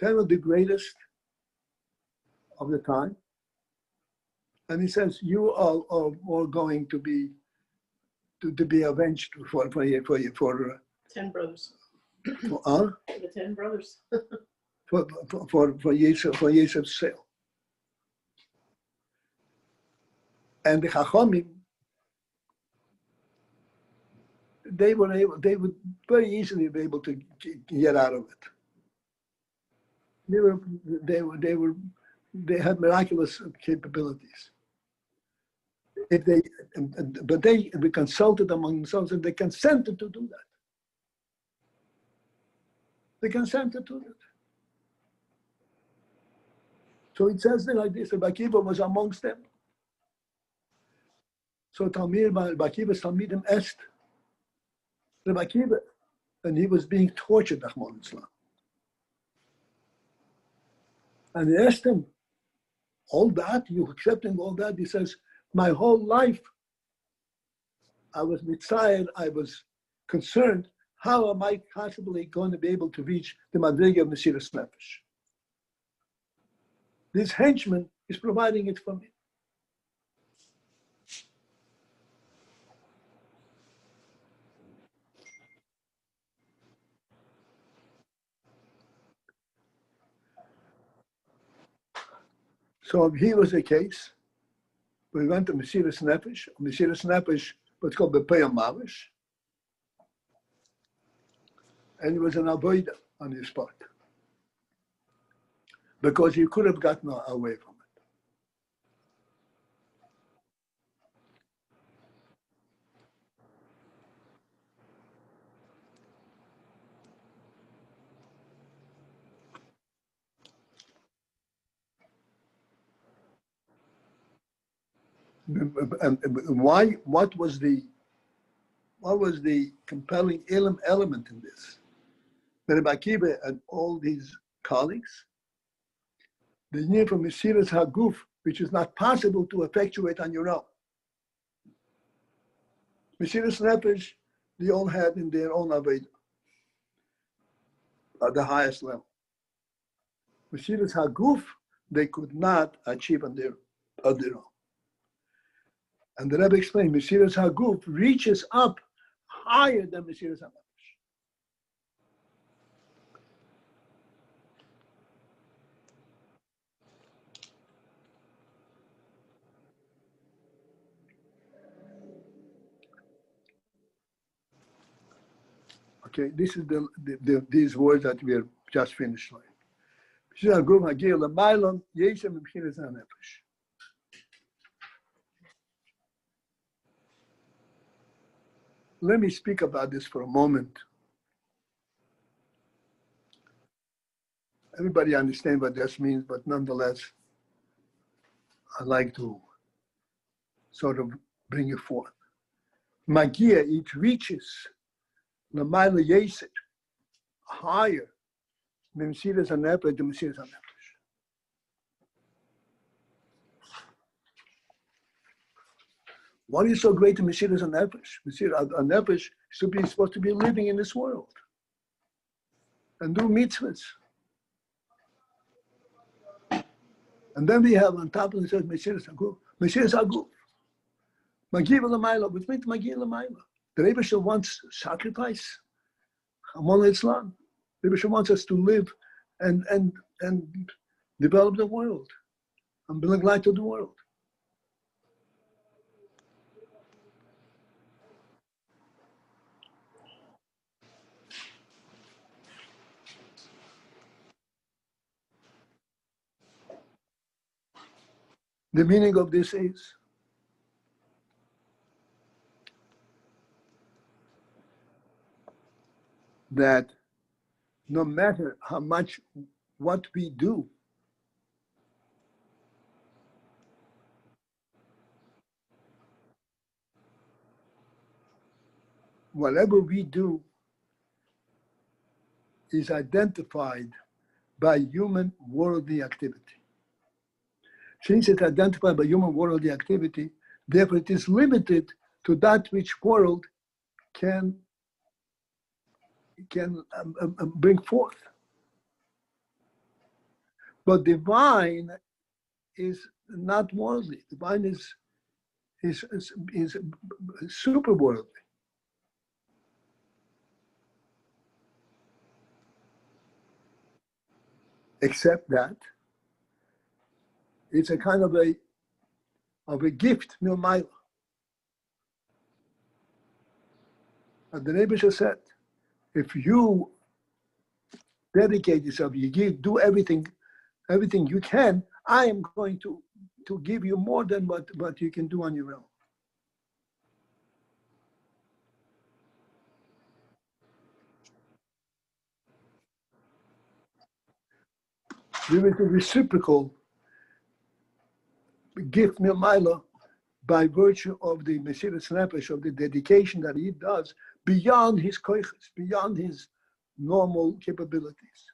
10 of the greatest of the time. And he says, you are all going to be avenged for 10 brothers. The 10 brothers. for Yisuf's sale. And the Chachamim, they would very easily be able to get out of it. They had miraculous capabilities. But they consulted among themselves, and they consented to do that. They consented to that. So it says there like this: Rabbi Akiva was amongst them. So Rabbi Akiva's Talmidim asked Rabbi Akiva, and he was being tortured, Rahman Islam. And they asked him, all that, you accepting all that? He says, my whole life, I was mitzayer, I was concerned, how am I possibly going to be able to reach the madriga of Mesiras Nefesh? This henchman is providing it for me. So if he was the case, we went to Mesiras Nefesh. Mesiras Nefesh, what's called Bepeyam Mavish. And it was an avodah on his part. Because he could have gotten away from it. And why? What was the compelling element in this? That Rebbe Akiva and all these colleagues, they knew from Mesiras Haguf, which is not possible to effectuate on your own. Mesiras Nefesh, they all had in their own avodah at the highest level. Mesiras Haguf, they could not achieve on their own. And the Rebbe explained, Mesiras Haguf reaches up higher than Mesiras Nefesh. Okay, this is these words that we are just finished with. let me speak about this for a moment. Everybody understands what this means, but nonetheless, I'd like to sort of bring it forth. Magia, it reaches Lamaila Yeset, higher than Mesiras HaNefesh, the Mesiras HaNefesh. What is so great in Mesiras HaNefesh? Mesiras HaNefesh is supposed to be living in this world and do mitzvahs. And then we have on top of it says Mesiras HaGuf. Mesiras HaGuf. Magia L'mayla, which means Magia L'mayla. The Rebbe wants sacrifice. Amon Islam. The Rebbe wants us to live and develop the world and bring light to the world. The meaning of this is that no matter how much what we do, whatever we do is identified by human worldly activity. Since it's identified by human worldly activity, therefore it is limited to that which world can bring forth. But divine is not worldly. Divine is super worldly. Except that it's a kind of a gift, milmayla. And the Rebbe said, if you dedicate yourself, do everything you can, I am going to give you more than what you can do on your own. There is a reciprocal gift milmayla by virtue of the Mesiras Nefesh, of the dedication that he does beyond his koiches, beyond his normal capabilities.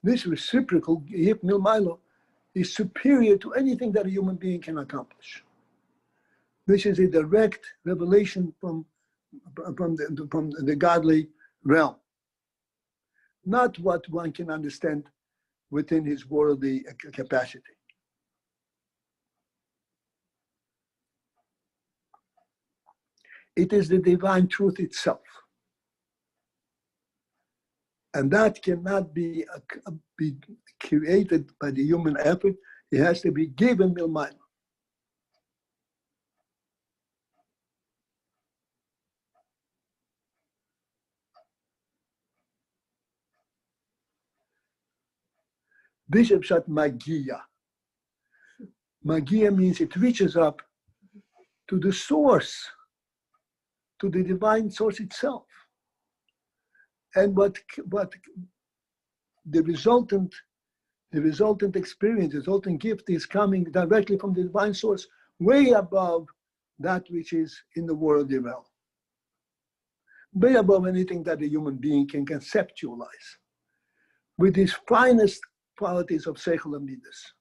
This reciprocal gift milmayla is superior to anything that a human being can accomplish. This is a direct revelation from the godly realm, not what one can understand within his worldly capacity. It is the divine truth itself. And that cannot be created by the human effort. It has to be given milmayla. This is pshat magia. Magia means it reaches up to the source, to the divine source itself. And what the resultant experience, the resultant gift is coming directly from the divine source, way above that which is in the worldly realm, way above anything that a human being can conceptualize, with his finest qualities of seichel and midas.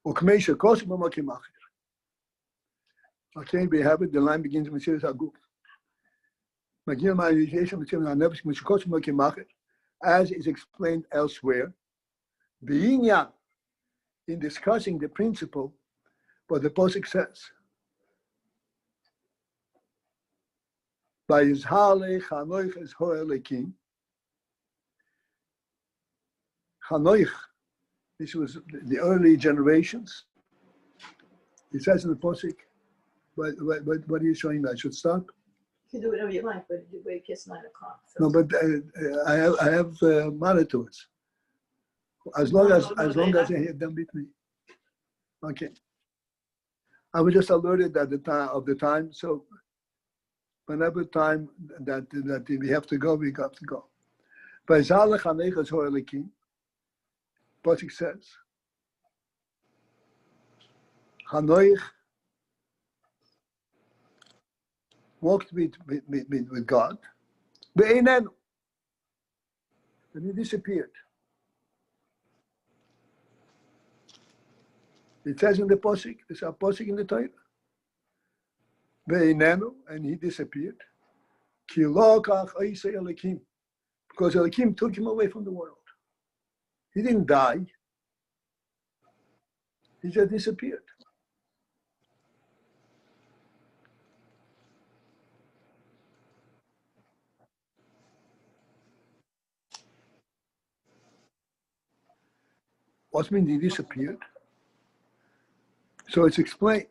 Okay, we have it. The line begins with Mesiras HaGuf. As is explained elsewhere, the AYIN, in discussing the principle, what the Pasuk says, by Yizhale Chanoich es Ho'elekim, Chanoich, this was the early generations. It says in the Pasuk, what are you showing me? I should stop? You can do whatever you like, but you wait past 9 o'clock. So No, but I have monitors. As long as I hit them with me. Okay. I was just alerted at the time of the time, so whenever time that we have to go, we have to go. But Pasuk says, Hanoich walked with God, and he disappeared. It says in the Pasuk, there's a Pasuk in the Torah, and he disappeared. Because Elohim took him away from the world. He didn't die. He just disappeared. What means he disappeared? So it's explained.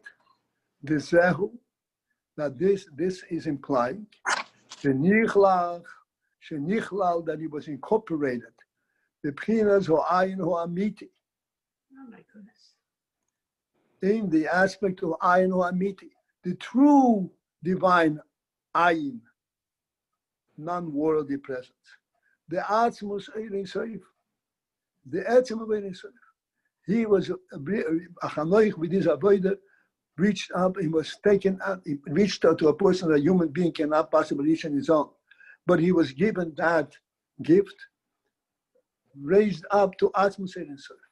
The Zehu, that this is implying the Nichlal, that he was incorporated. The Pchinas or AYIN or Amiti. oh my goodness. In the aspect of AYIN or Amiti. The true divine AYIN, non-worldly presence. The Atzmus Eirin Seif. The Etzem of Eirin Seif. He was Achanoich with his avoider, reached up, he was taken out, he reached out to a person a human being cannot possibly reach on his own. But he was given that gift, raised up to Atzmus Eirin Seif.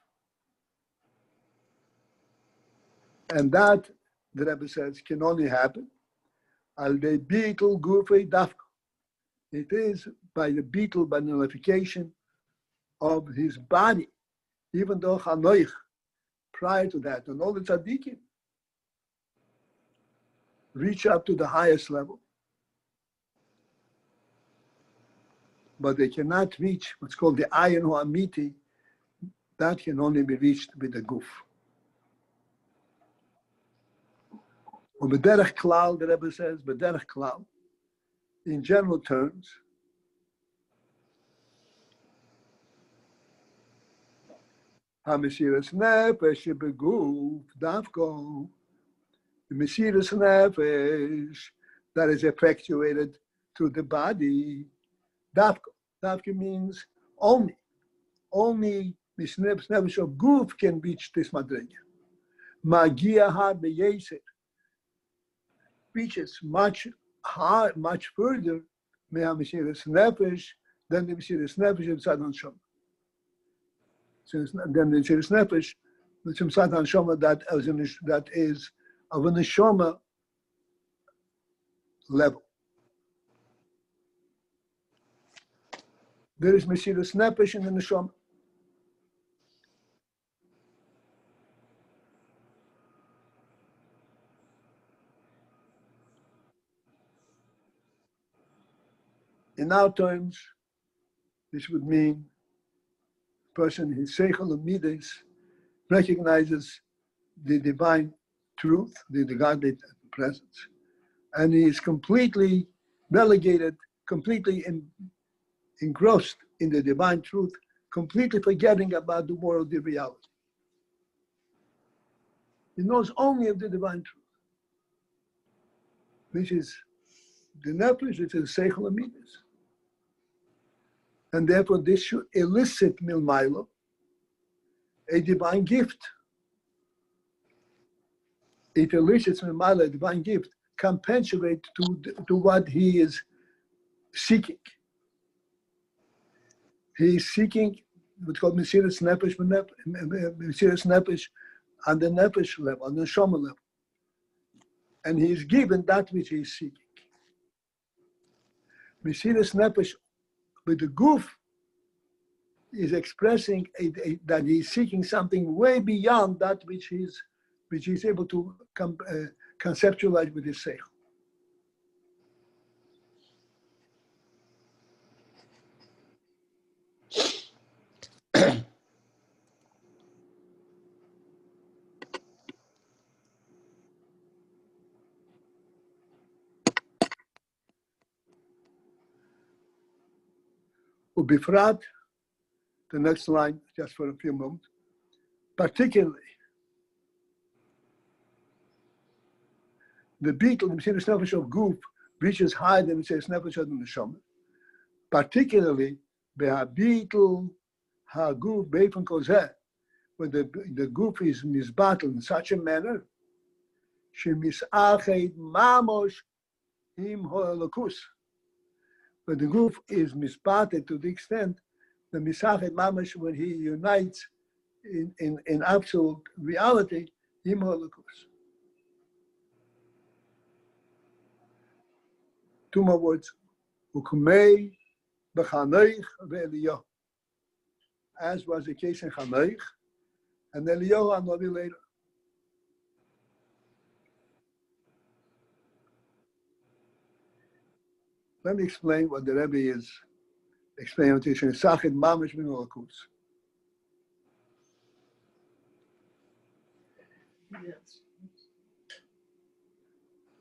And that, the Rebbe says, can only happen al the beetle gufei dafka. It is by the beetle, by nullification of his body, even though Hanoich, prior to that, and all the tzaddikim reach up to the highest level, but they cannot reach what's called the AYIN or Amiti. That can only be reached with the guf. Or b'derech klal, the Rebbe says, b'derech klal, in general terms, ha-mesiras nefesh beguf dafko, the mesiras nefesh that is effectuated through the body, dafko. Dafko means only mesiras nefesh of guf can reach this madrega. Magia ha beyeser reaches much high, much further, mesiras nefesh than the mesiras nefesh of Tzad Shom. Since then the mesiras nefesh, which is Tzad Shom, that is of a neshama level. There is mesiras nefesh in the neshama. In our terms, this would mean person, his seichel and midas, recognizes the divine truth, the godly presence, and he is completely relegated, completely engrossed in the divine truth, completely forgetting about the worldly reality. He knows only of the divine truth, which is the nefesh, which is seichel and midas. And therefore, this should elicit milmailo, a divine gift. It elicits milmailo, a divine gift, compensate to what he is seeking. He is seeking what's called mesiras nefesh, mesiras nefesh on the nefesh level, on the neshama level. And he is given that which he is seeking. Mesiras nefesh with the guf is expressing that he is seeking something way beyond that which he is able to conceptualize with his seichel. Ubifrat, the next line, just for a few moments, particularly the beetle, the Mesiras Nefesh of Guf, reaches higher than the Mesiras Nefesh of the Neshama. Particularly, behabitul haguf beifan kozeh, when the Guf is misbattled in such a manner, shemisached mamosh im ho'elakus. When the Guf is misbattled to the extent the misached mamosh, when he unites in absolute reality, im ho'elakus. Two more words. Ukumei b'chanoich ve'eliyah. As was the case in Chanoich, and Eliyahu Hanavi later. Let me explain what the Rebbe is explaining to you. Sachid mamish min olakus. Yes.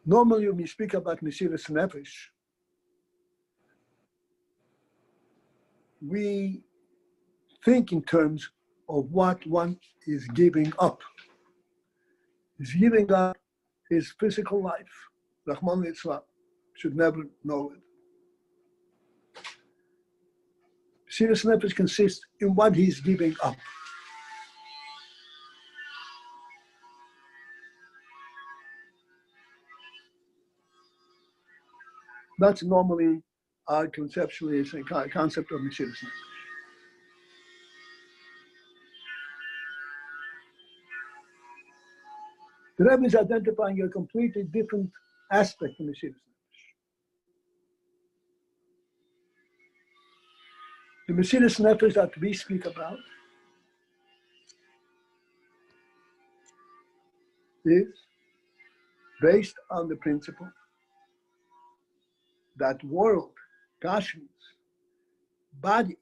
Normally, when we speak about Mesiras Nefesh, we think in terms of what one is giving up. He's giving up his physical life. Rahman Litzlan should never know it. Mesiras Nefesh consists in what he's giving up. That's normally our conceptually is a concept of Mesiras Nefesh. The Rebbe is identifying a completely different aspect of Mesiras Nefesh. The Mesiras Nefesh that we speak about is based on the principle that world, Gashmi's body,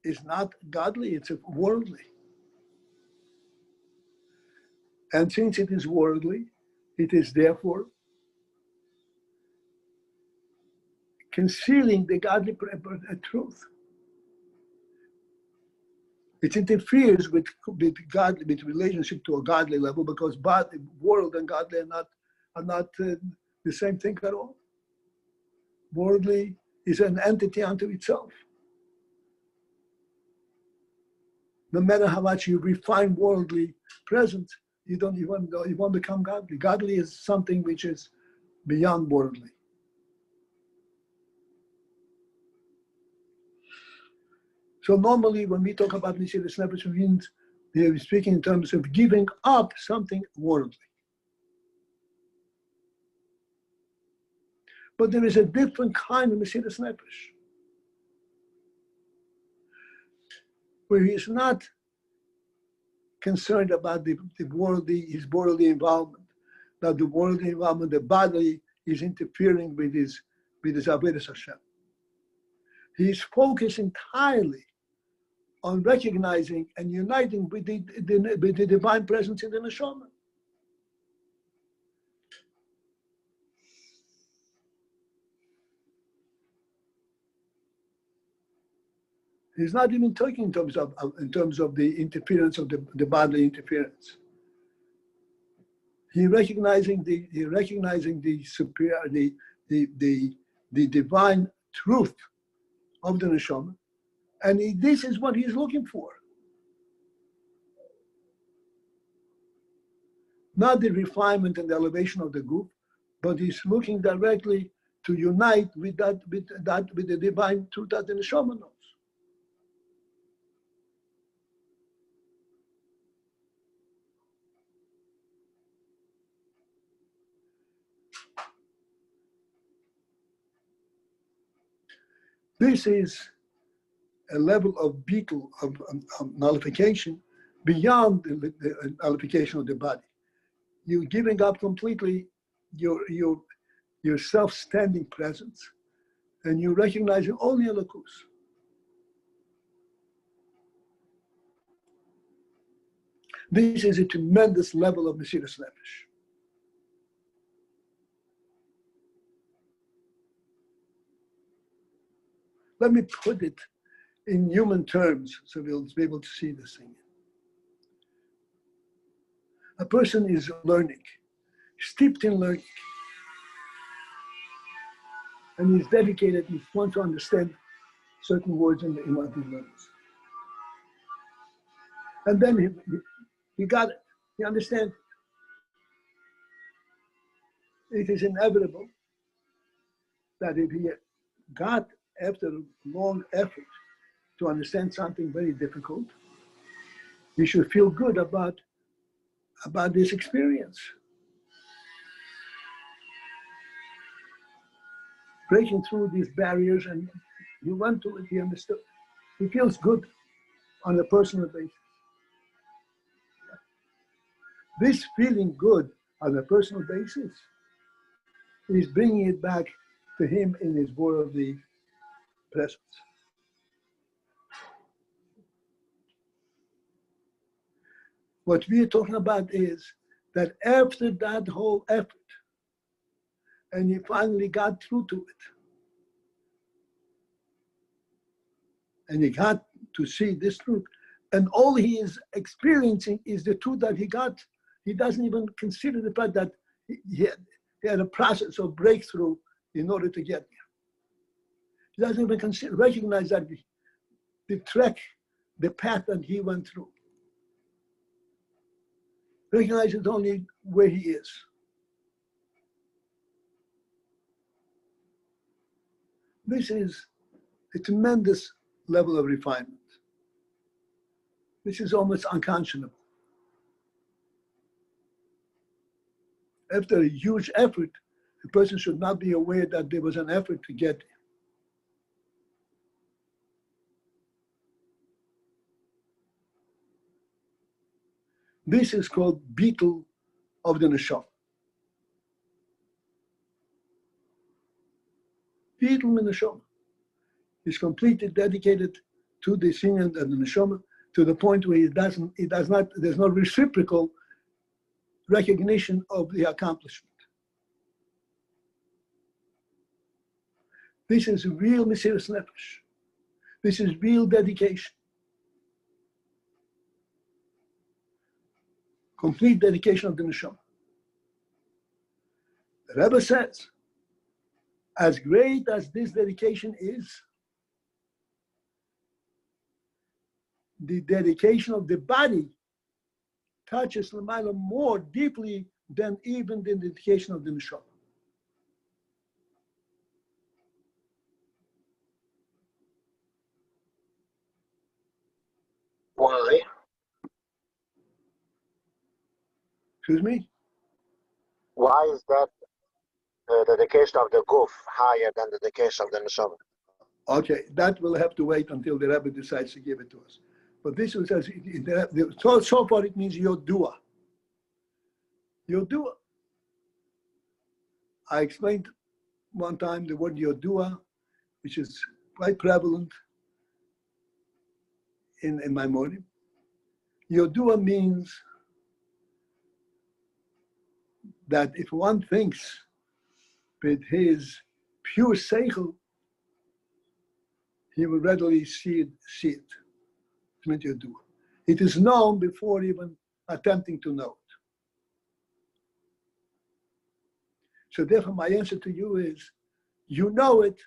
is not godly, it's worldly. And since it is worldly, it is therefore concealing the godly truth. It interferes with God, with relationship to a godly level, because body, world and godly are not the same thing at all. Worldly is an entity unto itself. No matter how much you refine worldly presence, you won't become godly. Godly is something which is beyond worldly. So normally when we talk about Mesiras Nefesh, we're speaking in terms of giving up something worldly. But there is a different kind of Mesiras Nefesh, where he is not concerned about his worldly involvement, that the worldly involvement, the body is interfering with his Avodas Hashem. He is focused entirely on recognizing and uniting with the divine presence in the neshama. He's not even talking in terms of the interference of the bodily interference. He's recognizing the superior, the divine truth of the neshama, and this is what he's looking for. Not the refinement and the elevation of the group, but he's looking directly to unite with the divine truth that the neshama knows. This is a level of beetle, of nullification beyond the nullification of the body. You're giving up completely your self-standing presence, and you're recognizing only Elokus. This is a tremendous level of Mesiras Nefesh. Let me put it in human terms so we'll be able to see this thing. A person is learning, steeped in learning, and he's dedicated, he wants to understand certain words in what he learns. And then he got it, he understands it. It is inevitable that if he got, after long effort, to understand something very difficult, he should feel good about this experience. Breaking through these barriers, and he went to it, he understood. He feels good on a personal basis. This feeling good on a personal basis is bringing it back to him in his worldly presence. What we are talking about is that after that whole effort, and he finally got through to it, and he got to see this truth, and all he is experiencing is the truth that he got. He doesn't even consider the fact that he had a process of breakthrough in order to get there. He doesn't even recognize that the track, the path that he went through. Recognizes only where he is. This is a tremendous level of refinement. This is almost unconscionable. After a huge effort, the person should not be aware that there was an effort to get there. This is called beetle of the neshama. Beetle in the neshama. He's completely dedicated to the singing of the neshama to the point where there's no reciprocal recognition of the accomplishment. This is real Mesiras Nefesh. This is real dedication. Complete dedication of the neshama. The Rebbe says, as great as this dedication is, the dedication of the body touches L'mayla more deeply than even the dedication of the neshama. Why? Excuse me? Why is that the dedication of the guf higher than the dedication of the neshama? Okay, that will have to wait until the Rebbe decides to give it to us. But this one says, so far it means Yodua. Yodua. I explained one time the word Yodua, which is quite prevalent in my morning. Yodua means that if one thinks with his pure seichel, he will readily see it. It's meant Yodua. It is known before even attempting to know it. So therefore, my answer to you is, you know it,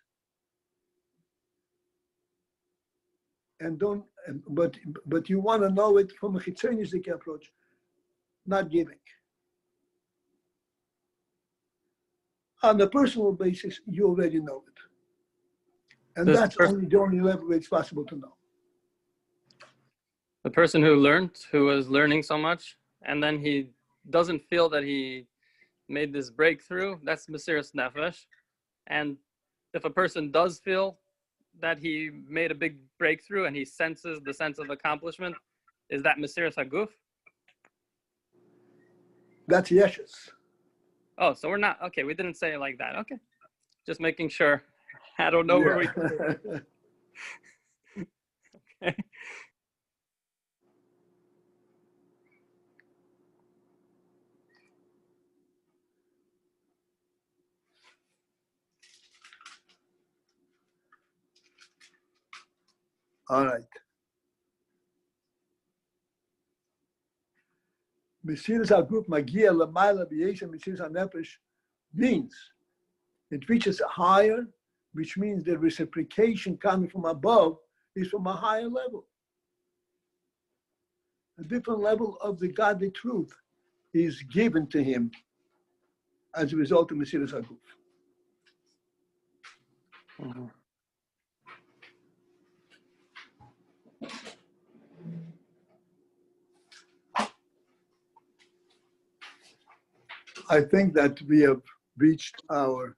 but you want to know it from a chitzonistic approach, not giving. On a personal basis, you already know it, and that's only the only level where it's possible to know. The person who was learning so much, and then he doesn't feel that he made this breakthrough, that's Mesiras Nefesh. And if a person does feel that he made a big breakthrough and he senses the sense of accomplishment, is that Mesiras HaGuf? That's Yeshus. Oh, so we're not, okay, we didn't say it like that. Okay, just making sure. I don't know where we... Okay. All right. Mesiras Aguf Magia Lamaila B'Yesha Mesiras HaNefesh means it reaches higher, which means the reciprocation coming from above is from a higher level. A different level of the godly truth is given to him as a result of Mesiras Aguf. Mhm. I think that we have reached our